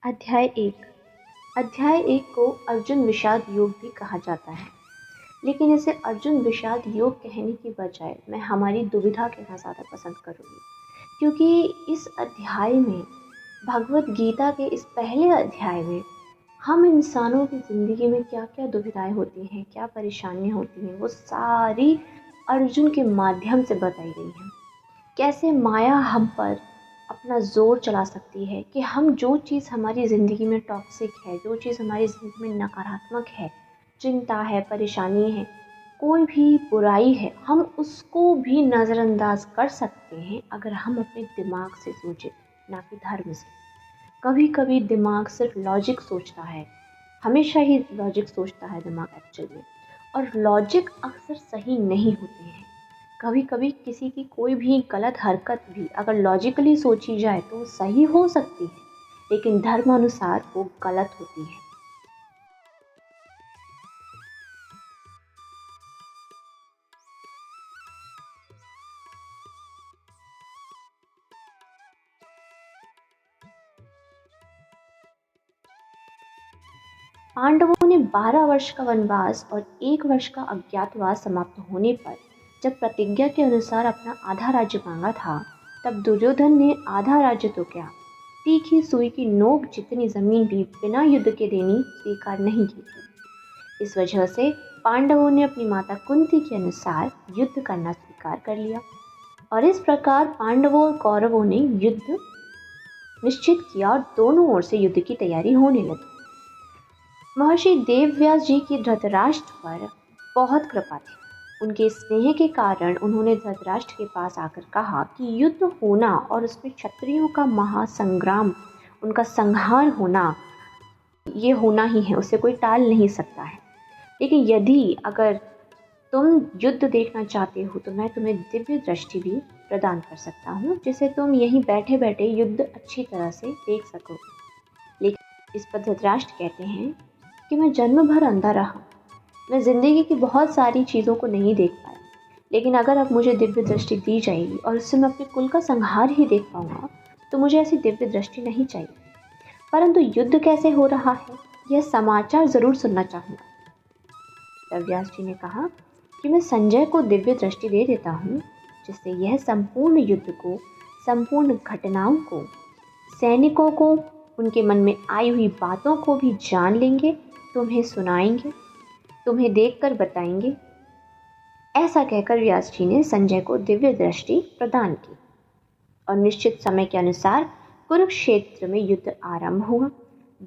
अध्याय एक। अध्याय एक को अर्जुन विषाद योग भी कहा जाता है, लेकिन इसे अर्जुन विषाद योग कहने की बजाय मैं हमारी दुविधा कहना ज़्यादा पसंद करूँगी, क्योंकि इस अध्याय में, भगवत गीता के इस पहले अध्याय में, हम इंसानों की ज़िंदगी में क्या क्या दुविधाएं होती हैं, क्या परेशानियां होती हैं, वो सारी अर्जुन के माध्यम से बताई गई हैं। कैसे माया हम पर अपना ज़ोर चला सकती है कि हम जो चीज़ हमारी ज़िंदगी में टॉक्सिक है, जो चीज़ हमारी ज़िंदगी में नकारात्मक है, चिंता है, परेशानी है, कोई भी बुराई है, हम उसको भी नज़रअंदाज कर सकते हैं अगर हम अपने दिमाग से सोचें, ना कि धर्म से। कभी कभी दिमाग सिर्फ लॉजिक सोचता है, हमेशा ही लॉजिक सोचता है दिमाग एक्चुअल में, और लॉजिक अक्सर सही नहीं होते हैं। कभी कभी किसी की कोई भी गलत हरकत भी अगर लॉजिकली सोची जाए तो वो सही हो सकती है, लेकिन धर्म अनुसार वो गलत होती है। पांडवों ने 12 वर्ष का वनवास और 1 वर्ष का अज्ञातवास समाप्त होने पर जब प्रतिज्ञा के अनुसार अपना आधा राज्य मांगा था, तब दुर्योधन ने आधा राज्य तो क्या, तीखी सुई की नोक जितनी जमीन भी बिना युद्ध के देनी स्वीकार नहीं की थी। इस वजह से पांडवों ने अपनी माता कुंती के अनुसार युद्ध करना स्वीकार कर लिया, और इस प्रकार पांडवों और कौरवों ने युद्ध निश्चित किया और दोनों ओर से युद्ध की तैयारी होने लगी। महर्षि देवव्यास जी की धृतराष्ट्र पर बहुत कृपा थी। उनके स्नेह के कारण उन्होंने धृतराष्ट्र के पास आकर कहा कि युद्ध होना और उसमें क्षत्रियों का महासंग्राम, उनका संहार होना, ये होना ही है, उसे कोई टाल नहीं सकता है। लेकिन यदि अगर तुम युद्ध देखना चाहते हो तो मैं तुम्हें दिव्य दृष्टि भी प्रदान कर सकता हूँ, जिससे तुम यहीं बैठे बैठे युद्ध अच्छी तरह से देख सको। लेकिन इस पर धृतराष्ट्र कहते हैं कि मैं जन्म भर अंधा रहा, मैं ज़िंदगी की बहुत सारी चीज़ों को नहीं देख पाया, लेकिन अगर अब मुझे दिव्य दृष्टि दी जाएगी और उससे मैं अपने कुल का संहार ही देख पाऊंगा, तो मुझे ऐसी दिव्य दृष्टि नहीं चाहिए। परंतु युद्ध कैसे हो रहा है, यह समाचार ज़रूर सुनना चाहूँगा। तब व्यास जी ने कहा कि मैं संजय को दिव्य दृष्टि दे देता हूँ, जिससे यह संपूर्ण युद्ध को, संपूर्ण घटनाओं को, सैनिकों को, उनके मन में आई हुई बातों को भी जान लेंगे, तुम्हें सुनाएंगे, तुम्हें देखकर बताएंगे। ऐसा कहकर व्यास जी ने संजय को दिव्य दृष्टि प्रदान की, और निश्चित समय के अनुसार कुरुक्षेत्र में युद्ध आरंभ हुआ।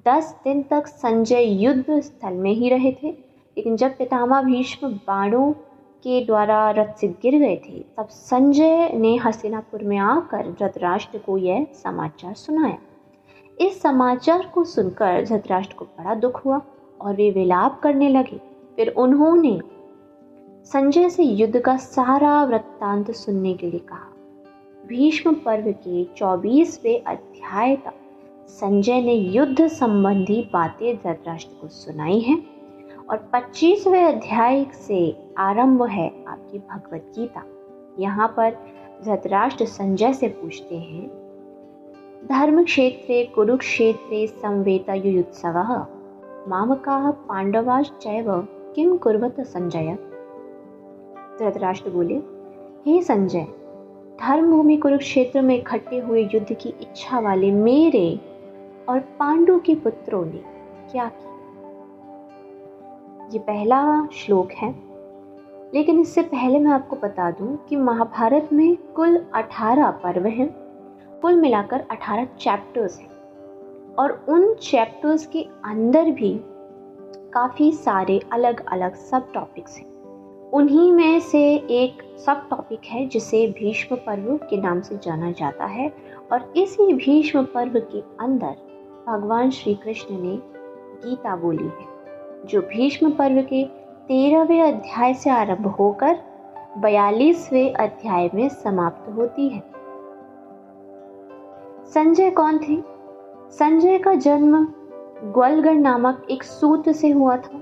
10 दिन तक संजय युद्ध स्थल में ही रहे थे, लेकिन जब पितामह भीष्म बाणों के द्वारा रथ से गिर गए थे, तब संजय ने हस्तिनापुर में आकर धृतराष्ट्र को यह समाचार सुनाया। इस समाचार को सुनकर धृतराष्ट्र को बड़ा दुख हुआ और वे विलाप करने लगे। फिर उन्होंने संजय से युद्ध का सारा वृत्तांत सुनने के लिए कहा। भीष्म पर्व के 24वें अध्याय तक संजय ने युद्ध संबंधी बातें धृतराष्ट्र को सुनाई हैं, और 25वें अध्याय से आरंभ है आपकी भगवत गीता। यहाँ पर धृतराष्ट्र संजय से पूछते हैं, धर्म क्षेत्रे कुरुक्षेत्रे संवेतयुयुत्सवः मामकाः पांडवाश्चैव किम कुर्वत संजय। धृतराष्ट्र बोले, हे संजय, धर्म भूमि कुरुक्षेत्र में इकट्ठे हुए युद्ध की इच्छा वाले मेरे और पांडु के पुत्रों ने क्या किया। ये पहला श्लोक है, लेकिन इससे पहले मैं आपको बता दूं कि महाभारत में कुल 18 पर्व हैं, कुल मिलाकर 18 चैप्टर्स हैं, और उन चैप्टर्स के अंदर भी काफ़ी सारे अलग अलग सब टॉपिक्स हैं। उन्हीं में से एक सब टॉपिक है जिसे भीष्म पर्व के नाम से जाना जाता है, और इसी भीष्म पर्व के अंदर भगवान श्री कृष्ण ने गीता बोली है, जो भीष्म पर्व के 13वें अध्याय से आरंभ होकर 42वें अध्याय में समाप्त होती है। संजय कौन थे? संजय का जन्म ग्वलगण नामक एक सूत से हुआ था।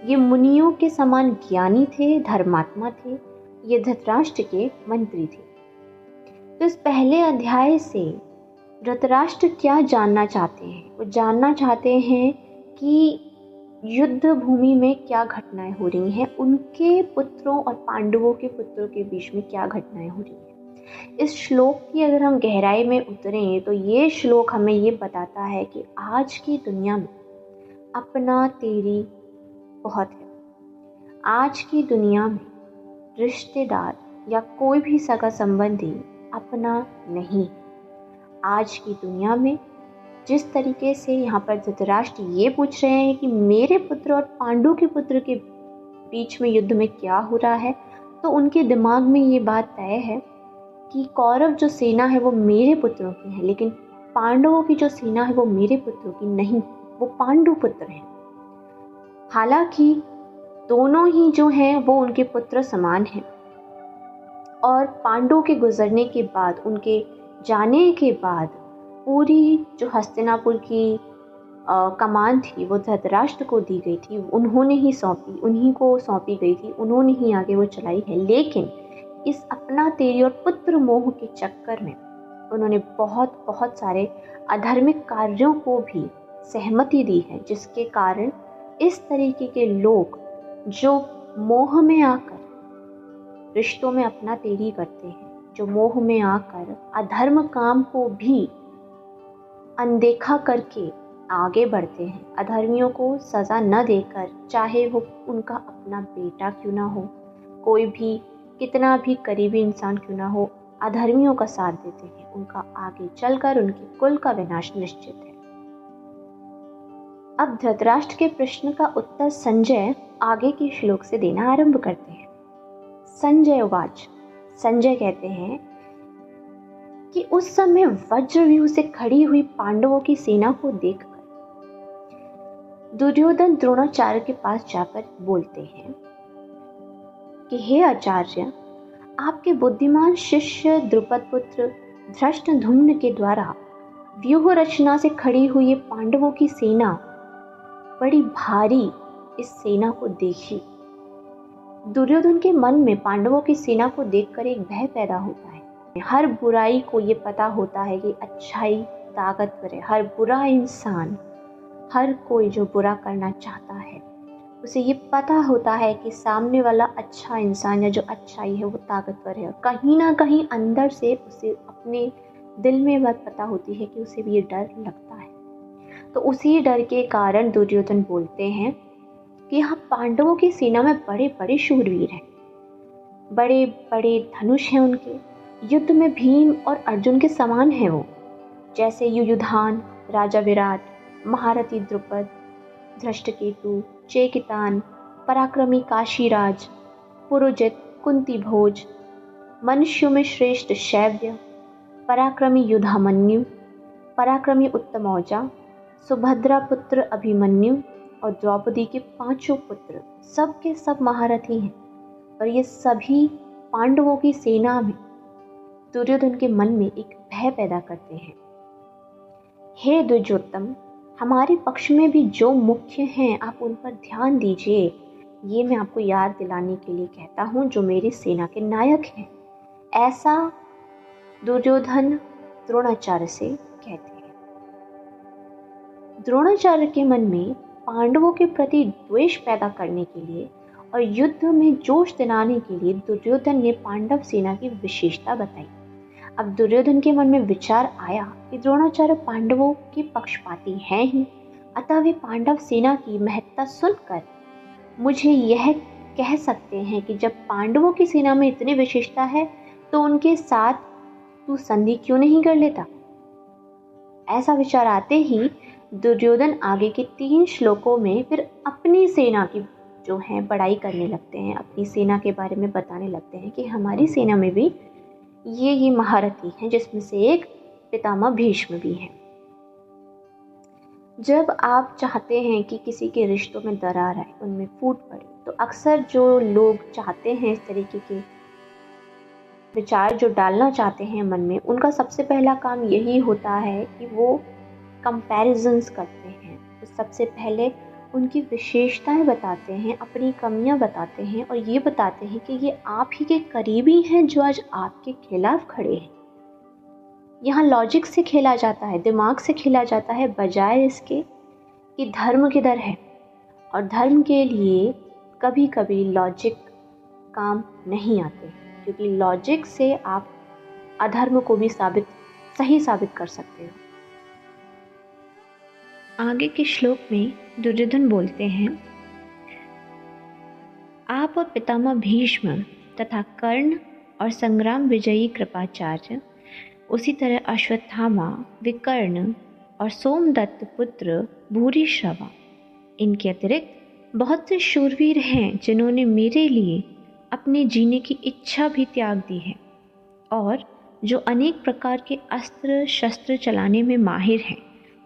ये मुनियों के समान ज्ञानी थे, धर्मात्मा थे, ये धृतराष्ट्र के मंत्री थे। तो इस पहले अध्याय से धृतराष्ट्र क्या जानना चाहते हैं? वो जानना चाहते हैं कि युद्ध भूमि में क्या घटनाएं हो रही हैं, उनके पुत्रों और पांडवों के पुत्रों के बीच में क्या घटनाएं हो रही हैं। इस श्लोक की अगर हम गहराई में उतरें तो ये श्लोक हमें ये बताता है कि आज की दुनिया में अपना तेरी बहुत है। आज की दुनिया में रिश्तेदार या कोई भी सगा संबंधी अपना नहीं। आज की दुनिया में जिस तरीके से यहाँ पर धृतराष्ट्र ये पूछ रहे हैं कि मेरे पुत्र और पांडु के पुत्र के बीच में युद्ध में क्या हो रहा है, तो उनके दिमाग में ये बात तय है कि कौरव जो सेना है वो मेरे पुत्रों की है, लेकिन पांडवों की जो सेना है वो मेरे पुत्रों की नहीं, वो पांडु पुत्र हैं। हालांकि दोनों ही जो हैं वो उनके पुत्र समान हैं, और पांडवों के गुजरने के बाद, उनके जाने के बाद पूरी जो हस्तिनापुर की कमान थी वो धृतराष्ट्र को दी गई थी। उन्होंने ही सौंपी, उन्हीं को सौंपी गई थी, उन्होंने ही आगे वो चलाई है। लेकिन इस अपना तेरी और पुत्र मोह के चक्कर में उन्होंने बहुत बहुत सारे अधार्मिक कार्यों को भी सहमति दी है, जिसके कारण इस तरीके के लोग जो मोह में आकर रिश्तों में अपना तेरी करते हैं, जो मोह में आकर अधर्म काम को भी अनदेखा करके आगे बढ़ते हैं, अधर्मियों को सज़ा न देकर, चाहे वो उनका अपना बेटा क्यों ना हो, कोई भी कितना भी करीबी इंसान क्यों ना हो, अधर्मियों का साथ देते हैं, उनका आगे चलकर उनके कुल का विनाश निश्चित है। अब धृतराष्ट्र के प्रश्न का उत्तर संजय आगे के श्लोक से देना आरंभ करते हैं। संजय उवाच, संजय कहते हैं कि उस समय वज्रव्यूह से खड़ी हुई पांडवों की सेना को देखकर दुर्योधन द्रोणाचार्य के पास जाकर बोलते हैं कि हे आचार्य, आपके बुद्धिमान शिष्य द्रुपद पुत्र धृष्टद्युम्न के द्वारा व्यूह रचना से खड़ी हुई ये पांडवों की सेना बड़ी भारी, इस सेना को देखिए। दुर्योधन के मन में पांडवों की सेना को देखकर एक भय पैदा होता है। हर बुराई को ये पता होता है कि अच्छाई ताकतवर है। हर बुरा इंसान, हर कोई जो बुरा करना चाहता है, उसे ये पता होता है कि सामने वाला अच्छा इंसान या जो अच्छाई है वो ताकतवर है, और कहीं ना कहीं अंदर से उसे अपने दिल में बात पता होती है कि उसे भी ये डर लगता है। तो उसी डर के कारण दुर्योधन बोलते हैं कि यहाँ पांडवों की सेना में बड़े बड़े शूरवीर हैं, बड़े बड़े धनुष हैं उनके, युद्ध में भीम और अर्जुन के समान हैं वो, जैसे युयुधान, राजा विराट, महारथी द्रुपद, धृष्टकेतु, चेकितान, पराक्रमी काशीराज, पुरोजित, कुंती भोज, मनुष्यों में श्रेष्ठ शैव्य, पराक्रमी युधामन्यु, पराक्रमी उत्तमौजा, सुभद्रा पुत्र अभिमन्यु और द्रौपदी के 5 पुत्र, सब के सब महारथी हैं। और ये सभी पांडवों की सेना में दुर्योधन के मन में एक भय पैदा करते हैं। हे द्विजोत्तम, हमारे पक्ष में भी जो मुख्य हैं आप उन पर ध्यान दीजिए, ये मैं आपको याद दिलाने के लिए कहता हूँ, जो मेरी सेना के नायक हैं। ऐसा दुर्योधन द्रोणाचार्य से कहते हैं। द्रोणाचार्य के मन में पांडवों के प्रति द्वेष पैदा करने के लिए और युद्ध में जोश दिलाने के लिए दुर्योधन ने पांडव सेना की विशेषता बताई। अब दुर्योधन के मन में विचार आया कि द्रोणाचार्य पांडवों के पक्षपाती हैं ही, अतः वे पांडव सेना की महत्ता सुनकर मुझे यह कह सकते हैं कि जब पांडवों की सेना में इतनी विशेषता है तो उनके साथ तू संधि क्यों नहीं कर लेता। ऐसा विचार आते ही दुर्योधन आगे के 3 श्लोकों में फिर अपनी सेना की जो है बड़ाई करने लगते हैं, अपनी सेना के बारे में बताने लगते हैं कि हमारी सेना में भी ये महारथी हैं, जिसमें से एक पितामह भीष्म भी हैं। जब आप चाहते हैं कि किसी के रिश्तों में दरार आए, उनमें फूट पड़े, तो अक्सर जो लोग चाहते हैं इस तरीके के विचार जो डालना चाहते हैं मन में, उनका सबसे पहला काम यही होता है कि वो कंपैरिजन्स करते हैं। तो सबसे पहले उनकी विशेषताएं बताते हैं, अपनी कमियां बताते हैं और ये बताते हैं कि ये आप ही के करीबी हैं जो आज आपके खिलाफ खड़े हैं। यहाँ लॉजिक से खेला जाता है, दिमाग से खेला जाता है, बजाय इसके कि धर्म किधर है। और धर्म के लिए कभी कभी लॉजिक काम नहीं आते, क्योंकि लॉजिक से आप अधर्म को भी सही साबित कर सकते हो। आगे के श्लोक में दुर्योधन बोलते हैं, आप और पितामह भीष्म तथा कर्ण और संग्राम विजयी कृपाचार्य, उसी तरह अश्वत्थामा, विकर्ण और सोमदत्त पुत्र भूरिश्रवा, इनके अतिरिक्त बहुत से शूरवीर हैं जिन्होंने मेरे लिए अपने जीने की इच्छा भी त्याग दी है और जो अनेक प्रकार के अस्त्र शस्त्र चलाने में माहिर हैं।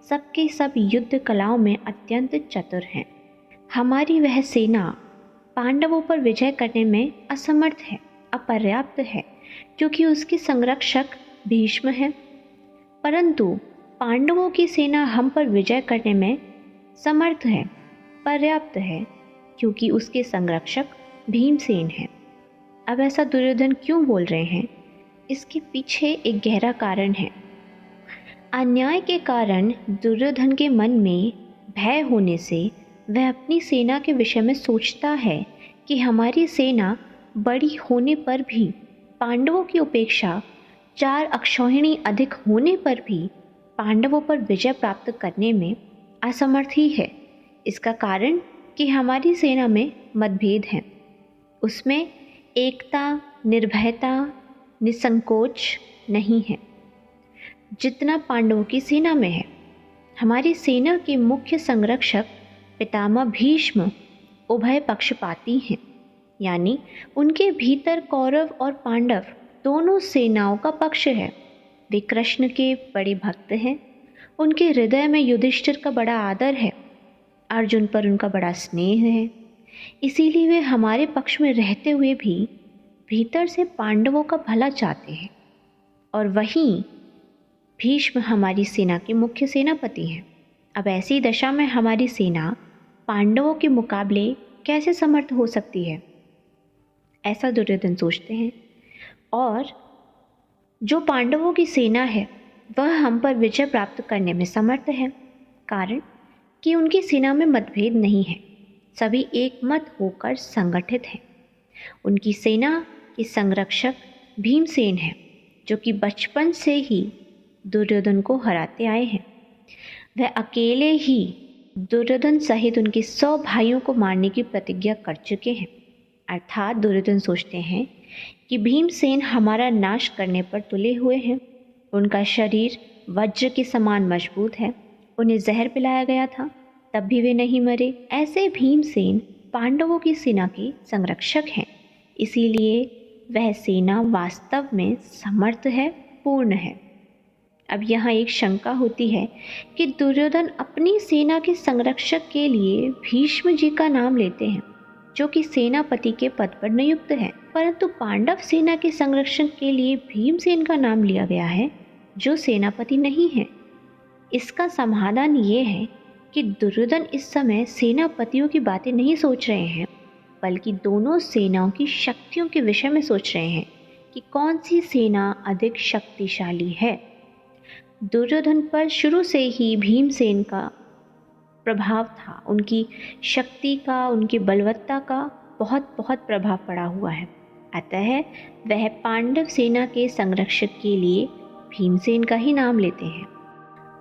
सबके सब युद्ध कलाओं में अत्यंत चतुर हैं। हमारी वह सेना पांडवों पर विजय करने में असमर्थ है, अपर्याप्त है, क्योंकि उसके संरक्षक भीष्म हैं। परंतु पांडवों की सेना हम पर विजय करने में समर्थ है, पर्याप्त है, क्योंकि उसके संरक्षक भीमसेन हैं। अब ऐसा दुर्योधन क्यों बोल रहे हैं? इसके पीछे एक गहरा कारण है। अन्याय के कारण दुर्योधन के मन में भय होने से वह अपनी सेना के विषय में सोचता है कि हमारी सेना बड़ी होने पर भी, पांडवों की अपेक्षा 4 अक्षौहिणी अधिक होने पर भी पांडवों पर विजय प्राप्त करने में असमर्थ ही है। इसका कारण कि हमारी सेना में मतभेद हैं। उसमें एकता, निर्भयता, निसंकोच नहीं है जितना पांडवों की सेना में है। हमारी सेना के मुख्य संरक्षक पितामह भीष्म उभय पक्षपाती हैं, यानी उनके भीतर कौरव और पांडव दोनों सेनाओं का पक्ष है। वे कृष्ण के बड़े भक्त हैं। उनके हृदय में युधिष्ठिर का बड़ा आदर है, अर्जुन पर उनका बड़ा स्नेह है। इसीलिए वे हमारे पक्ष में रहते हुए भी भीतर से पांडवों का भला चाहते हैं। और वहीं भीष्म हमारी सेना के मुख्य सेनापति हैं। अब ऐसी दशा में हमारी सेना पांडवों के मुकाबले कैसे समर्थ हो सकती है, ऐसा दुर्योधन सोचते हैं। और जो पांडवों की सेना है वह हम पर विजय प्राप्त करने में समर्थ है, कारण कि उनकी सेना में मतभेद नहीं है, सभी एक मत होकर संगठित हैं। उनकी सेना के संरक्षक भीमसेन हैं, जो कि बचपन से ही दुर्योधन को हराते आए हैं। वह अकेले ही दुर्योधन सहित उनके 100 भाइयों को मारने की प्रतिज्ञा कर चुके हैं। अर्थात दुर्योधन सोचते हैं कि भीमसेन हमारा नाश करने पर तुले हुए हैं। उनका शरीर वज्र के समान मजबूत है। उन्हें जहर पिलाया गया था, तब भी वे नहीं मरे। ऐसे भीमसेन पांडवों की सेना के संरक्षक हैं, इसीलिए वह सेना वास्तव में समर्थ है, पूर्ण है। अब यहाँ एक शंका होती है कि दुर्योधन अपनी सेना के संरक्षक के लिए भीष्म जी का नाम लेते हैं, जो कि सेनापति के पद पर नियुक्त है, परंतु पांडव सेना के संरक्षण के लिए भीमसेन का नाम लिया गया है, जो सेनापति नहीं है। इसका समाधान ये है कि दुर्योधन इस समय सेनापतियों की बातें नहीं सोच रहे हैं, बल्कि दोनों सेनाओं की शक्तियों के विषय में सोच रहे हैं कि कौन सी सेना अधिक शक्तिशाली है। दुर्योधन पर शुरू से ही भीमसेन का प्रभाव था, उनकी शक्ति का, उनकी बलवत्ता का बहुत बहुत प्रभाव पड़ा हुआ है। अतः वह पांडव सेना के संरक्षक के लिए भीमसेन का ही नाम लेते हैं।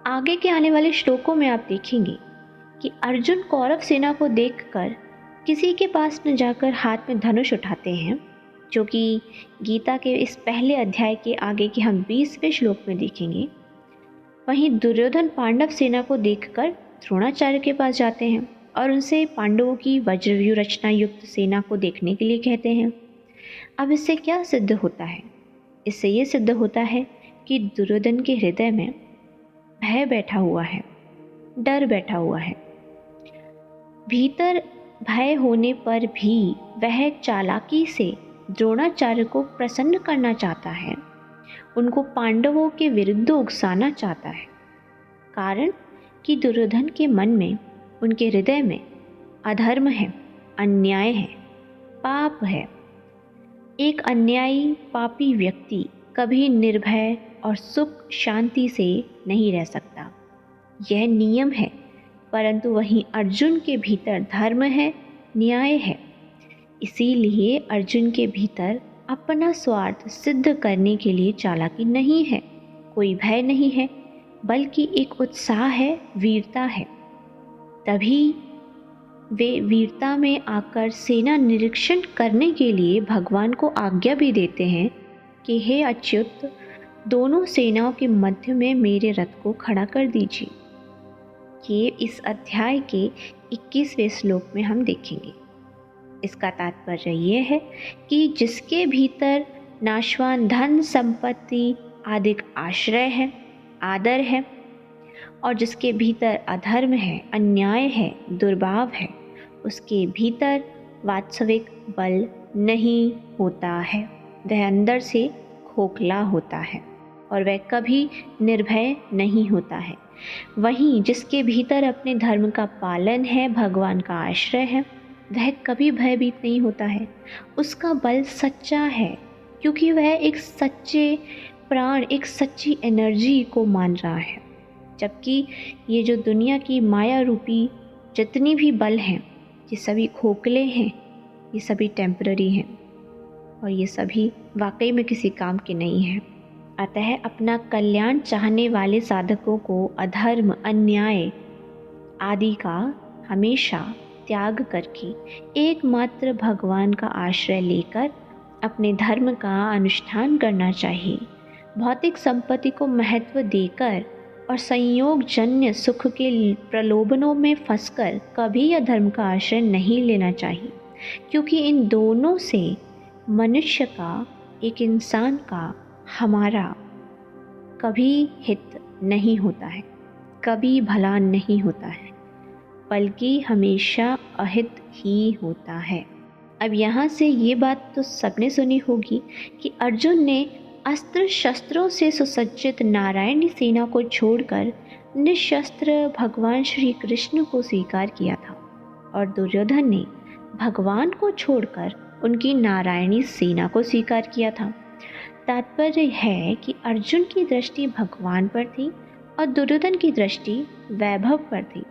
आगे के आने वाले श्लोकों में आप देखेंगे कि अर्जुन कौरव सेना को देखकर किसी के पास न जाकर हाथ में धनुष उठाते हैं, जो कि गीता के इस पहले अध्याय के आगे के हम 20वें श्लोक में देखेंगे। वहीं दुर्योधन पांडव सेना को देखकर द्रोणाचार्य के पास जाते हैं और उनसे पांडवों की वज्रव्यूह रचना युक्त सेना को देखने के लिए कहते हैं। अब इससे क्या सिद्ध होता है? इससे ये सिद्ध होता है कि दुर्योधन के हृदय में भय बैठा हुआ है, डर बैठा हुआ है। भीतर भय होने पर भी वह चालाकी से द्रोणाचार्य को प्रसन्न करना चाहता है, उनको पांडवों के विरुद्ध उकसाना चाहता है, कारण कि दुर्योधन के मन में, उनके हृदय में अधर्म है, अन्याय है, पाप है। एक अन्यायी पापी व्यक्ति कभी निर्भय और सुख शांति से नहीं रह सकता। यह नियम है, परंतु वहीं अर्जुन के भीतर धर्म है, न्याय है। इसीलिए अर्जुन के भीतर अपना स्वार्थ सिद्ध करने के लिए चालाकी नहीं है, कोई भय नहीं है, बल्कि एक उत्साह है, वीरता है। तभी वे वीरता में आकर सेना निरीक्षण करने के लिए भगवान को आज्ञा भी देते हैं कि हे अच्युत, दोनों सेनाओं के मध्य में मेरे रथ को खड़ा कर दीजिए। ये इस अध्याय के 21वें श्लोक में हम देखेंगे। इसका तात्पर्य ये है कि जिसके भीतर नाशवान धन संपत्ति आदि आश्रय है, आदर है, और जिसके भीतर अधर्म है, अन्याय है, दुर्भाव है, उसके भीतर वास्तविक बल नहीं होता है। वह अंदर से खोखला होता है और वह कभी निर्भय नहीं होता है। वहीं जिसके भीतर अपने धर्म का पालन है, भगवान का आश्रय है, वह कभी भयभीत नहीं होता है। उसका बल सच्चा है, क्योंकि वह एक सच्चे प्राण, एक सच्ची एनर्जी को मान रहा है। जबकि ये जो दुनिया की माया रूपी जितनी भी बल हैं, ये सभी खोखले हैं, ये सभी टेम्पररी हैं और ये सभी वाकई में किसी काम के नहीं हैं। अतः अपना कल्याण चाहने वाले साधकों को अधर्म, अन्याय आदि का हमेशा त्याग करके एकमात्र भगवान का आश्रय लेकर अपने धर्म का अनुष्ठान करना चाहिए। भौतिक संपत्ति को महत्व देकर और संयोग जन्य सुख के प्रलोभनों में फंसकर कभी अधर्म का आश्रय नहीं लेना चाहिए, क्योंकि इन दोनों से मनुष्य का, एक इंसान का, हमारा कभी हित नहीं होता है, कभी भला नहीं होता है, बल्कि हमेशा अहित ही होता है। अब यहाँ से ये बात तो सबने सुनी होगी कि अर्जुन ने अस्त्र शस्त्रों से सुसज्जित नारायणी सेना को छोड़कर निशस्त्र भगवान श्री कृष्ण को स्वीकार किया था और दुर्योधन ने भगवान को छोड़कर उनकी नारायणी सेना को स्वीकार किया था। तात्पर्य है कि अर्जुन की दृष्टि भगवान पर थी और दुर्योधन की दृष्टि वैभव पर थी।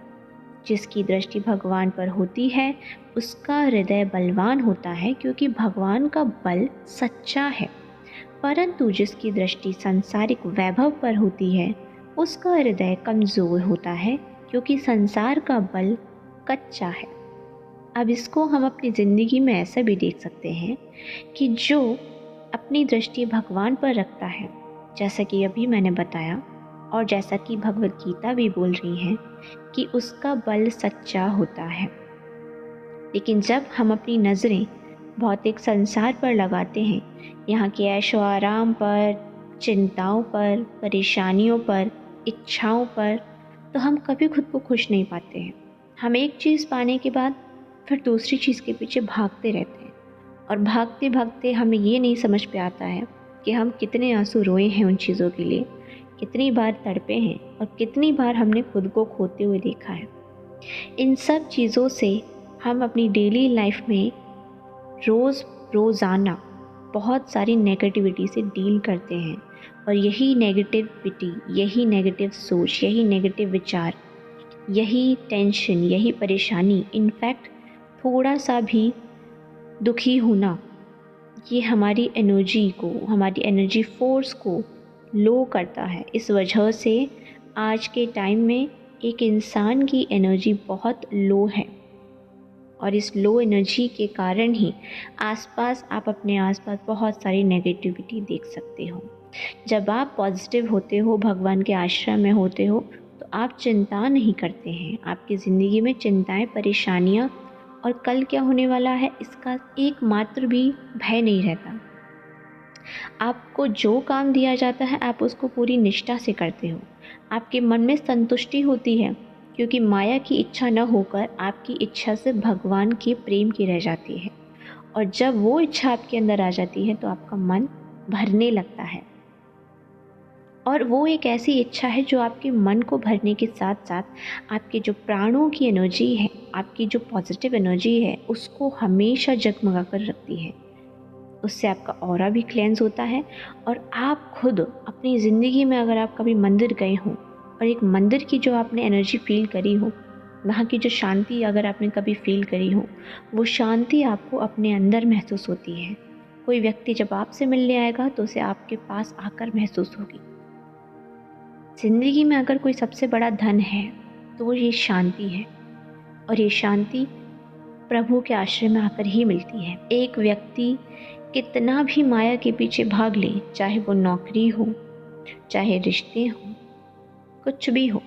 जिसकी दृष्टि भगवान पर होती है उसका हृदय बलवान होता है, क्योंकि भगवान का बल सच्चा है। परंतु जिसकी दृष्टि सांसारिक वैभव पर होती है उसका हृदय कमज़ोर होता है, क्योंकि संसार का बल कच्चा है। अब इसको हम अपनी ज़िंदगी में ऐसा भी देख सकते हैं कि जो अपनी दृष्टि भगवान पर रखता है, जैसा कि अभी मैंने बताया और जैसा कि भगवद गीता भी बोल रही है कि उसका बल सच्चा होता है। लेकिन जब हम अपनी नज़रें भौतिक संसार पर लगाते हैं, यहाँ के ऐशो आराम पर, चिंताओं पर, परेशानियों पर, इच्छाओं पर, तो हम कभी खुद को खुश नहीं पाते हैं। हम एक चीज़ पाने के बाद फिर दूसरी चीज़ के पीछे भागते रहते हैं और भागते भागते हमें ये नहीं समझ पे आता है कि हम कितने आंसू रोए हैं उन चीज़ों के लिए, कितनी बार तड़पे हैं और कितनी बार हमने खुद को खोते हुए देखा है। इन सब चीज़ों से हम अपनी डेली लाइफ में रोज़ाना बहुत सारी नेगेटिविटी से डील करते हैं और यही नेगेटिविटी, यही नेगेटिव सोच, यही नेगेटिव विचार, यही टेंशन, यही परेशानी, इनफैक्ट थोड़ा सा भी दुखी होना, ये हमारी एनर्जी को, हमारी एनर्जी फोर्स को लो करता है। इस वजह से आज के टाइम में एक इंसान की एनर्जी बहुत लो है और इस लो एनर्जी के कारण ही आसपास आप अपने आसपास बहुत सारी नेगेटिविटी देख सकते हो। जब आप पॉजिटिव होते हो, भगवान के आश्रम में होते हो, तो आप चिंता नहीं करते हैं। आपकी ज़िंदगी में चिंताएं, परेशानियाँ और कल क्या होने वाला है इसका एकमात्र भी भय नहीं रहता। आपको जो काम दिया जाता है आप उसको पूरी निष्ठा से करते हो। आपके मन में संतुष्टि होती है, क्योंकि माया की इच्छा न होकर आपकी इच्छा से भगवान के प्रेम की रह जाती है। और जब वो इच्छा आपके अंदर आ जाती है तो आपका मन भरने लगता है। और वो एक ऐसी इच्छा है जो आपके मन को भरने के साथ साथ आपके जो प्राणों की एनर्जी है, आपकी जो पॉजिटिव एनर्जी है, उसको हमेशा जगमगा कर रखती है। उससे आपका ऑरा भी क्लेंस होता है। और आप खुद अपनी ज़िंदगी में अगर आप कभी मंदिर गए हों और एक मंदिर की जो आपने एनर्जी फील करी हो, वहाँ की जो शांति अगर आपने कभी फील करी हो, वो शांति आपको अपने अंदर महसूस होती है। कोई व्यक्ति जब आपसे मिलने आएगा तो उसे आपके पास आकर महसूस होगी। ज़िंदगी में अगर कोई सबसे बड़ा धन है तो वो ये शांति है, और ये शांति प्रभु के आश्रय में आकर ही मिलती है। एक व्यक्ति कितना भी माया के पीछे भाग ले, चाहे वो नौकरी हो, चाहे रिश्ते हो, कुछ भी हो,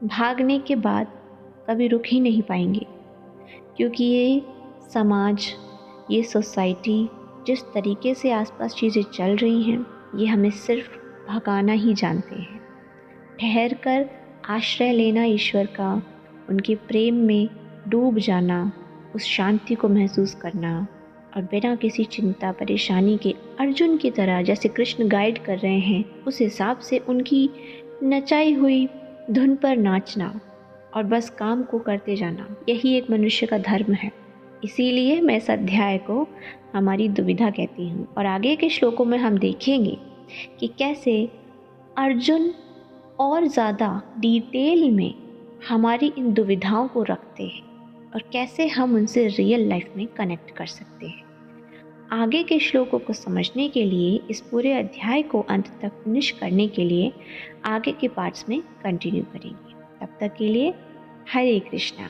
भागने के बाद कभी रुक ही नहीं पाएंगे, क्योंकि ये समाज, ये सोसाइटी जिस तरीके से आसपास चीज़ें चल रही हैं, ये हमें सिर्फ भगाना ही जानते हैं। ठहर कर आश्रय लेना ईश्वर का, उनके प्रेम में डूब जाना, उस शांति को महसूस करना, और बिना किसी चिंता परेशानी के अर्जुन की तरह जैसे कृष्ण गाइड कर रहे हैं, उस हिसाब से उनकी नचाई हुई धुन पर नाचना और बस काम को करते जाना, यही एक मनुष्य का धर्म है। इसीलिए मैं इस अध्याय को हमारी दुविधा कहती हूँ। और आगे के श्लोकों में हम देखेंगे कि कैसे अर्जुन और ज़्यादा डिटेल में हमारी इन दुविधाओं को रखते हैं और कैसे हम उनसे रियल लाइफ में कनेक्ट कर सकते हैं। आगे के श्लोकों को समझने के लिए, इस पूरे अध्याय को अंत तक फिनिश करने के लिए आगे के पार्ट्स में कंटिन्यू करेंगे। तब तक के लिए हरे कृष्णा।